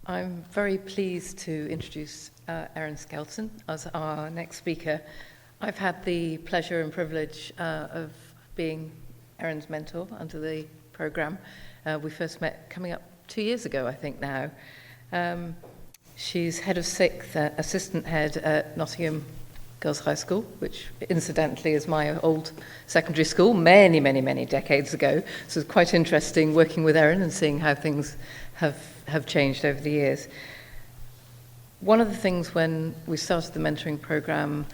I'm very pleased to introduce Erin Skelton as our next speaker. I've had the pleasure and privilege of being Erin's mentor under the programme. We first met coming up 2 years ago, I think now. She's head of sixth, assistant head at Nottingham Girls' High School, which incidentally is my old secondary school many decades ago. So it's quite interesting working with Erin and seeing how things have changed over the years. One of the things when we started the mentoring program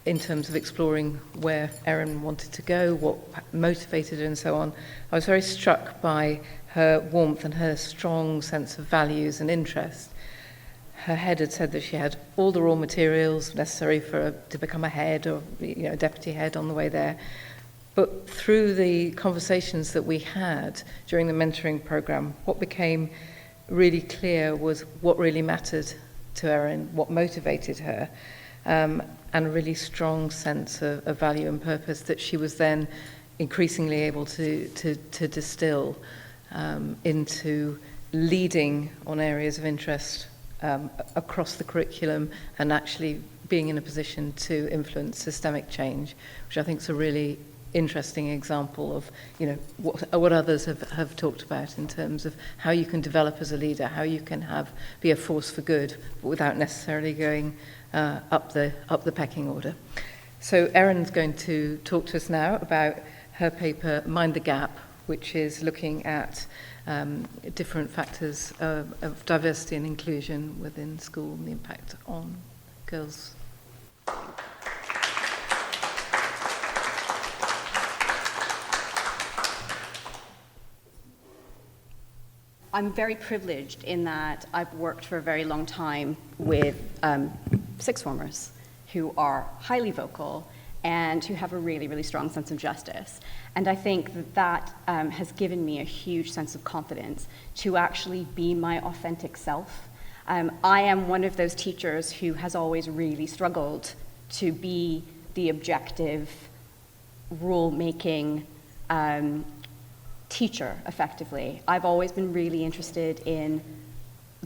in terms of exploring where Erin wanted to go, what motivated her and so on, I was very struck by her warmth and her strong sense of values and interest. Her head had said that she had all the raw materials necessary to become a head or a deputy head on the way there. But through the conversations that we had during the mentoring program, what became really clear was what really mattered to Erin, what motivated her, and a really strong sense of value and purpose that she was then increasingly able to distill into leading on areas of interest across the curriculum and actually being in a position to influence systemic change, which I think is a really interesting example of what others have talked about in terms of how you can develop as a leader, how you can be a force for good but without necessarily going up the pecking order. So Erin's going to talk to us now about her paper Mind the Gap, which is looking at different factors of diversity and inclusion within school and the impact on girls. I'm very privileged in that I've worked for a very long time with sixth formers who are highly vocal and who have a really strong sense of justice. And I think that has given me a huge sense of confidence to actually be my authentic self. I am one of those teachers who has always really struggled to be the objective, rule-making teacher, effectively. I've always been really interested in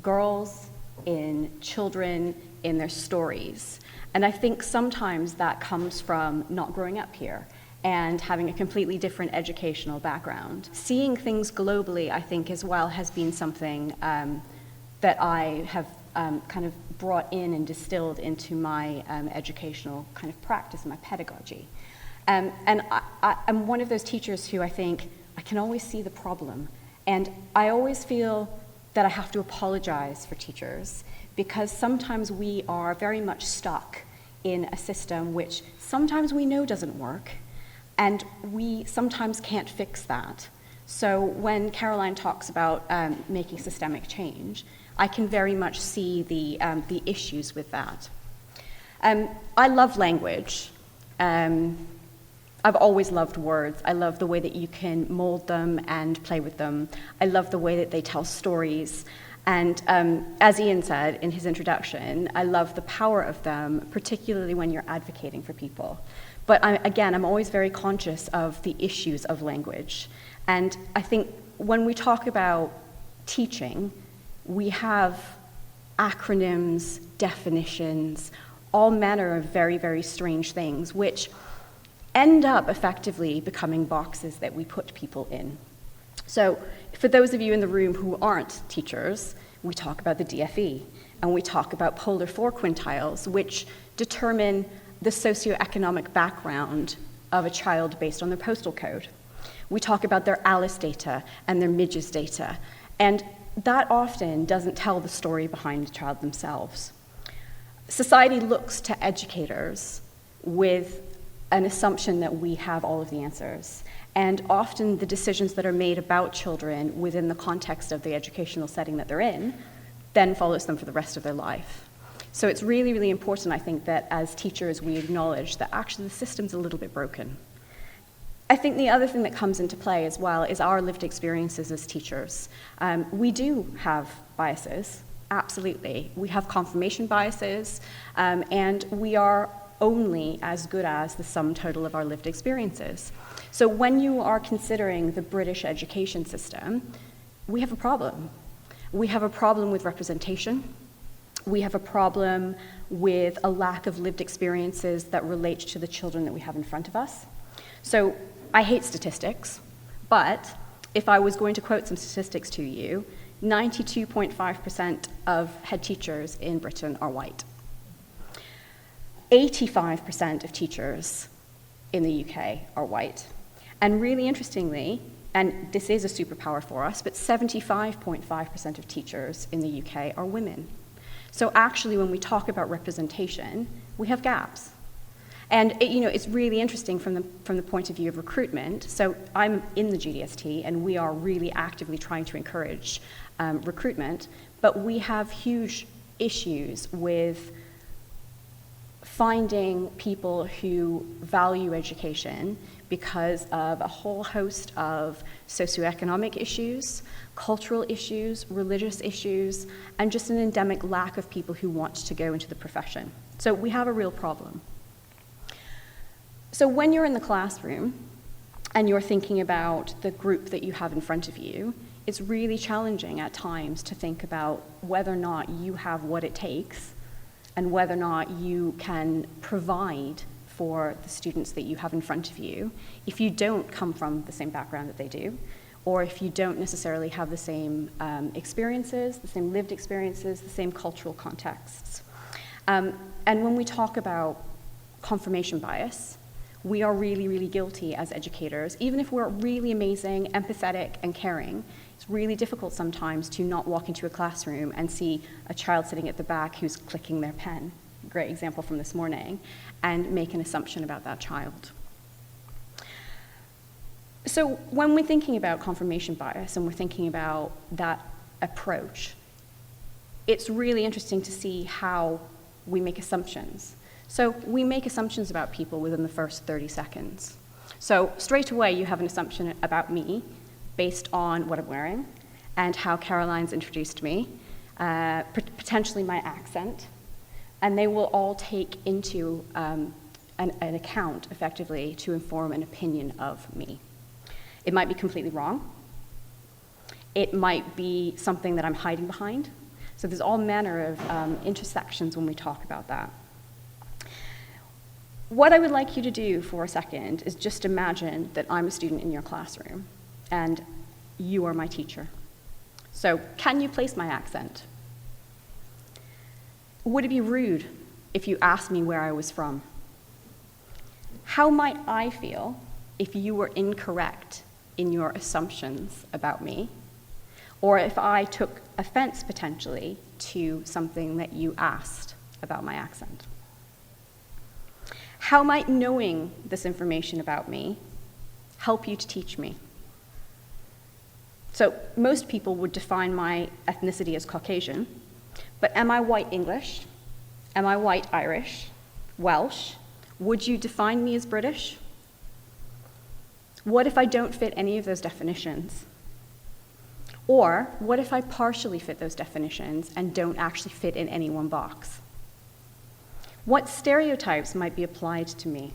girls, in children, in their stories. And I think sometimes that comes from not growing up here and having a completely different educational background. Seeing things globally, I think, as well, has been something that I have kind of brought in and distilled into my educational kind of practice and my pedagogy. And I'm one of those teachers who I think I can always see the problem. And I always feel that I have to apologize for teachers because sometimes we are very much stuck in a system which sometimes we know doesn't work, and we sometimes can't fix that. So when Caroline talks about making systemic change, I can very much see the issues with that. I love language. I've always loved words. I love the way that you can mold them and play with them. I love the way that they tell stories. And as Ian said in his introduction, I love the power of them, particularly when you're advocating for people. But I'm always very conscious of the issues of language. And I think when we talk about teaching, we have acronyms, definitions, all manner of very strange things, which end up effectively becoming boxes that we put people in. So for those of you in the room who aren't teachers, we talk about the DFE, and we talk about polar 4 quintiles, which determine the socioeconomic background of a child based on their postal code. We talk about their ALICE data and their MIDGES data, and that often doesn't tell the story behind the child themselves. Society looks to educators with an assumption that we have all of the answers. And often the decisions that are made about children within the context of the educational setting that they're in then follows them for the rest of their life. So it's really important, I think, that as teachers we acknowledge that actually the system's a little bit broken. I think the other thing that comes into play as well is our lived experiences as teachers. We do have biases, absolutely. We have confirmation biases, and we are only as good as the sum total of our lived experiences. So when you are considering the British education system, we have a problem. We have a problem with representation. We have a problem with a lack of lived experiences that relate to the children that we have in front of us. So I hate statistics, but if I was going to quote some statistics to you, 92.5% of head teachers in Britain are white. 85% of teachers in the UK are white. And really interestingly, and this is a superpower for us, but 75.5% of teachers in the UK are women. So actually, when we talk about representation, we have gaps. And it's really interesting from the point of view of recruitment. So I'm in the GDST, and we are really actively trying to encourage recruitment, but we have huge issues with finding people who value education because of a whole host of socioeconomic issues, cultural issues, religious issues, and just an endemic lack of people who want to go into the profession. So we have a real problem. So when you're in the classroom and you're thinking about the group that you have in front of you, it's really challenging at times to think about whether or not you have what it takes and whether or not you can provide for the students that you have in front of you if you don't come from the same background that they do, or if you don't necessarily have the same experiences, the same lived experiences, the same cultural contexts. And when we talk about confirmation bias, we are really, really guilty as educators. Even if we're really amazing, empathetic, and caring, it's really difficult sometimes to not walk into a classroom and see a child sitting at the back who's clicking their pen, great example from this morning, and make an assumption about that child. So when we're thinking about confirmation bias and we're thinking about that approach, it's really interesting to see how we make assumptions. So we make assumptions about people within the first 30 seconds. So straight away you have an assumption about me based on what I'm wearing and how Caroline's introduced me, potentially my accent, and they will all take into an account, effectively, to inform an opinion of me. It might be completely wrong. It might be something that I'm hiding behind. So there's all manner of intersections when we talk about that. What I would like you to do for a second is just imagine that I'm a student in your classroom and you are my teacher. So can you place my accent? Would it be rude if you asked me where I was from? How might I feel if you were incorrect in your assumptions about me, or if I took offense potentially to something that you asked about my accent? How might knowing this information about me help you to teach me? So most people would define my ethnicity as Caucasian, but am I white English? Am I white Irish? Welsh? Would you define me as British? What if I don't fit any of those definitions? Or what if I partially fit those definitions and don't actually fit in any one box? What stereotypes might be applied to me?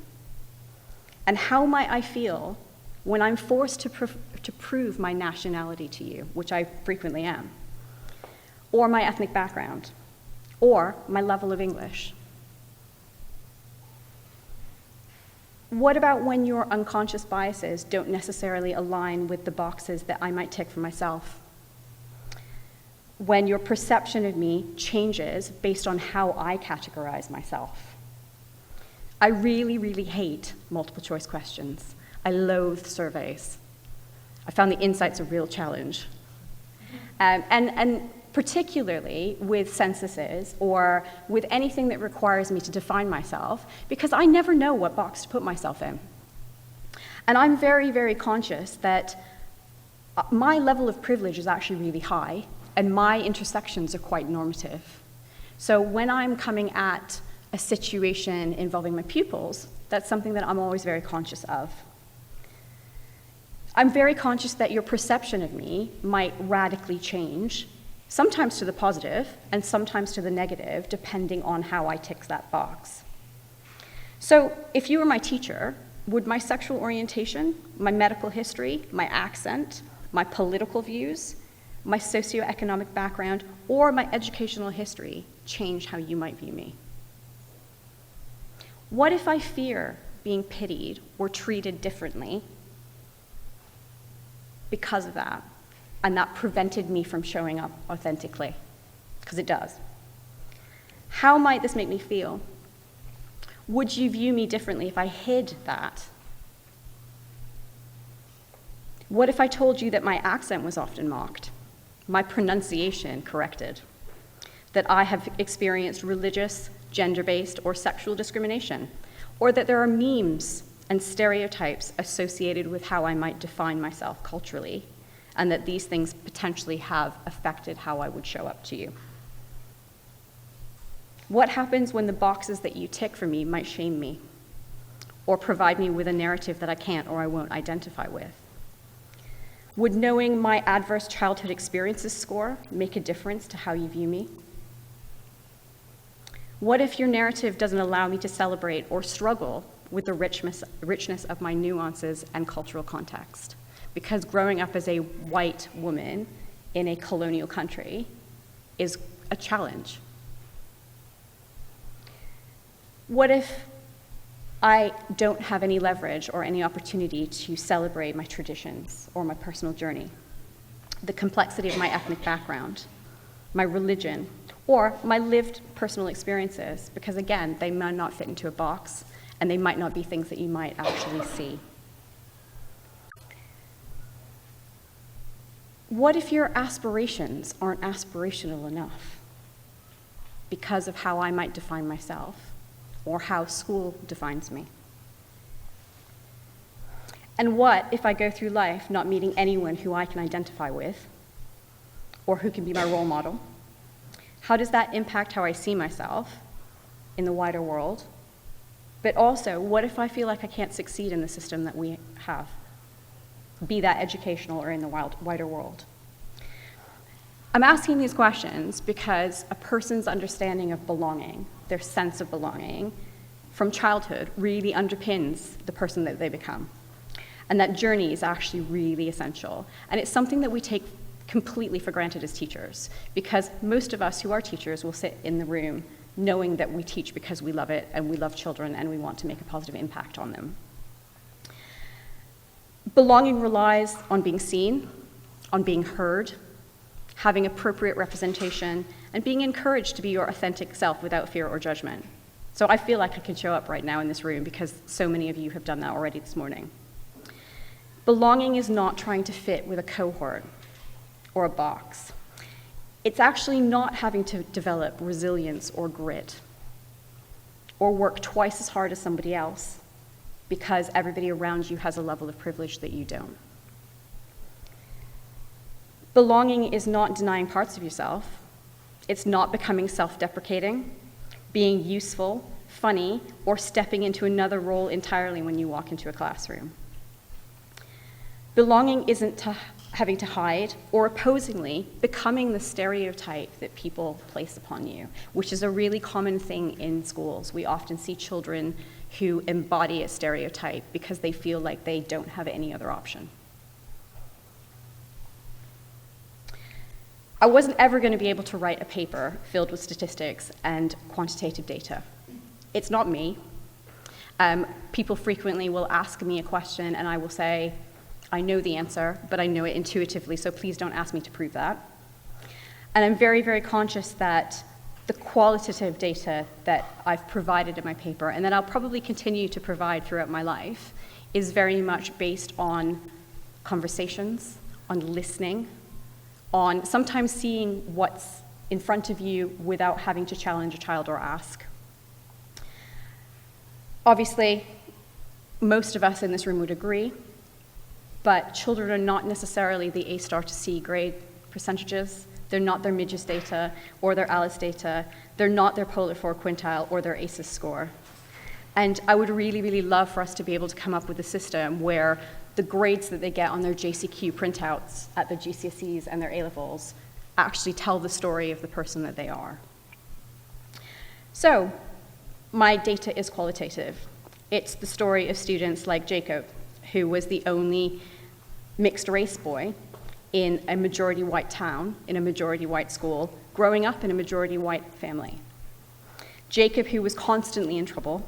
And how might I feel when I'm forced to prove my nationality to you, which I frequently am, or my ethnic background, or my level of English? What about when your unconscious biases don't necessarily align with the boxes that I might tick for myself? When your perception of me changes based on how I categorize myself? I really, really hate multiple choice questions. I loathe surveys. I found the insights a real challenge. And particularly with censuses or with anything that requires me to define myself, because I never know what box to put myself in. And I'm very, very conscious that my level of privilege is actually really high, and my intersections are quite normative. So when I'm coming at a situation involving my pupils, that's something that I'm always very conscious of. I'm very conscious that your perception of me might radically change, sometimes to the positive and sometimes to the negative, depending on how I tick that box. So if you were my teacher, would my sexual orientation, my medical history, my accent, my political views, my socioeconomic background, or my educational history change how you might view me? What if I fear being pitied or treated differently because of that, and that prevented me from showing up authentically? Because it does. How might this make me feel? Would you view me differently if I hid that? What if I told you that my accent was often mocked, my pronunciation corrected, that I have experienced religious, gender-based, or sexual discrimination, or that there are memes and stereotypes associated with how I might define myself culturally, and that these things potentially have affected how I would show up to you? What happens when the boxes that you tick for me might shame me, or provide me with a narrative that I can't or I won't identify with? Would knowing my adverse childhood experiences score make a difference to how you view me? What if your narrative doesn't allow me to celebrate or struggle with the richness of my nuances and cultural context? Because growing up as a white woman in a colonial country is a challenge. What if I don't have any leverage or any opportunity to celebrate my traditions or my personal journey, the complexity of my ethnic background, my religion, or my lived personal experiences? Because again, they might not fit into a box, and they might not be things that you might actually see. What if your aspirations aren't aspirational enough because of how I might define myself, or how school defines me? And what if I go through life not meeting anyone who I can identify with, or who can be my role model? How does that impact how I see myself in the wider world? But also, what if I feel like I can't succeed in the system that we have, be that educational or in the wider world? I'm asking these questions because a person's understanding of belonging, their sense of belonging, from childhood really underpins the person that they become. And that journey is actually really essential. And it's something that we take completely for granted as teachers, because most of us who are teachers will sit in the room knowing that we teach because we love it and we love children and we want to make a positive impact on them. Belonging relies on being seen, on being heard, having appropriate representation, and being encouraged to be your authentic self without fear or judgment. So I feel like I can show up right now in this room because so many of you have done that already this morning. Belonging is not trying to fit with a cohort or a box. It's actually not having to develop resilience or grit, or work twice as hard as somebody else because everybody around you has a level of privilege that you don't. Belonging is not denying parts of yourself. It's not becoming self-deprecating, being useful, funny, or stepping into another role entirely when you walk into a classroom. Belonging isn't having to hide, or opposingly, becoming the stereotype that people place upon you, which is a really common thing in schools. We often see children who embody a stereotype because they feel like they don't have any other option. I wasn't ever going to be able to write a paper filled with statistics and quantitative data. It's not me. People frequently will ask me a question and I will say, I know the answer, but I know it intuitively, so please don't ask me to prove that. And I'm very, very conscious that the qualitative data that I've provided in my paper, and that I'll probably continue to provide throughout my life, is very much based on conversations, on listening, on sometimes seeing what's in front of you without having to challenge a child or ask. Obviously, most of us in this room would agree, but children are not necessarily the A star to C grade percentages. They're not their MIGIS data or their ALICE data. They're not their Polar 4 quintile or their ACES score. And I would really, really love for us to be able to come up with a system where the grades that they get on their JCQ printouts at their GCSEs and their A-levels actually tell the story of the person that they are. So, my data is qualitative. It's the story of students like Jacob, who was the only mixed race boy in a majority white town, in a majority white school, growing up in a majority white family. Jacob, who was constantly in trouble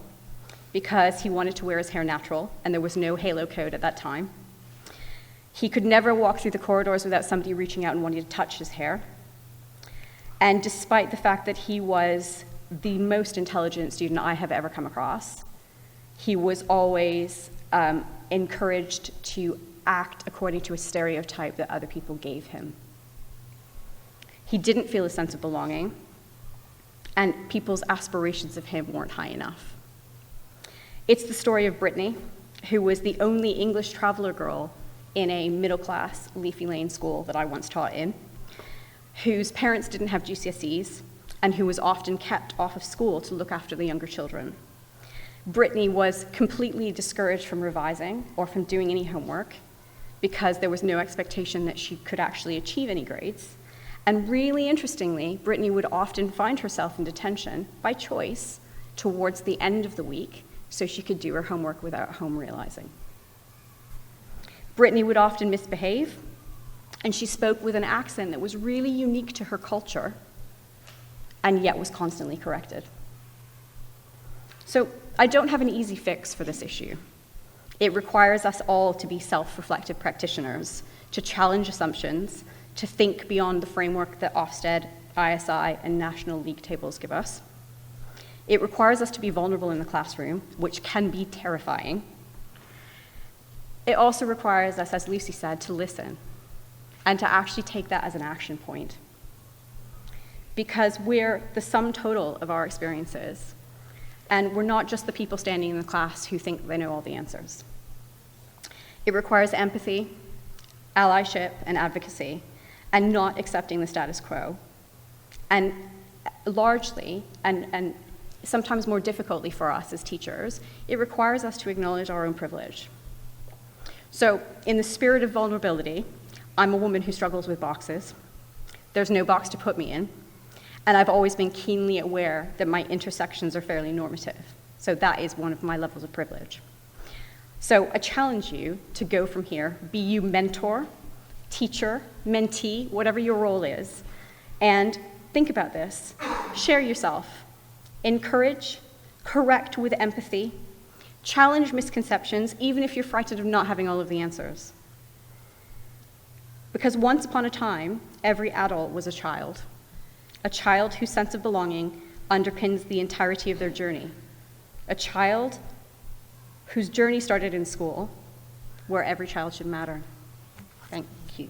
because he wanted to wear his hair natural, and there was no halo code at that time. He could never walk through the corridors without somebody reaching out and wanting to touch his hair. And despite the fact that he was the most intelligent student I have ever come across, he was always encouraged to act according to a stereotype that other people gave him. He didn't feel a sense of belonging, and people's aspirations of him weren't high enough. It's the story of Brittany, who was the only English traveler girl in a middle-class Leafy Lane school that I once taught in, whose parents didn't have GCSEs, and who was often kept off of school to look after the younger children. Brittany was completely discouraged from revising or from doing any homework because there was no expectation that she could actually achieve any grades. And really interestingly, Brittany would often find herself in detention by choice towards the end of the week so she could do her homework without home realizing. Brittany would often misbehave, and she spoke with an accent that was really unique to her culture and yet was constantly corrected. So I don't have an easy fix for this issue. It requires us all to be self-reflective practitioners, to challenge assumptions, to think beyond the framework that Ofsted, ISI, and national league tables give us. It requires us to be vulnerable in the classroom, which can be terrifying. It also requires us, as Lucy said, to listen and to actually take that as an action point. Because we're the sum total of our experiences, and we're not just the people standing in the class who think they know all the answers. It requires empathy, allyship, and advocacy, and not accepting the status quo. And largely, and sometimes more difficultly for us as teachers, it requires us to acknowledge our own privilege. So, in the spirit of vulnerability, I'm a woman who struggles with boxes. There's no box to put me in. And I've always been keenly aware that my intersections are fairly normative. So that is one of my levels of privilege. So I challenge you to go from here, be you mentor, teacher, mentee, whatever your role is, and think about this. Share yourself. Encourage, correct with empathy, challenge misconceptions, even if you're frightened of not having all of the answers. Because once upon a time, every adult was a child whose sense of belonging underpins the entirety of their journey, a child whose journey started in school, where every child should matter. Thank you.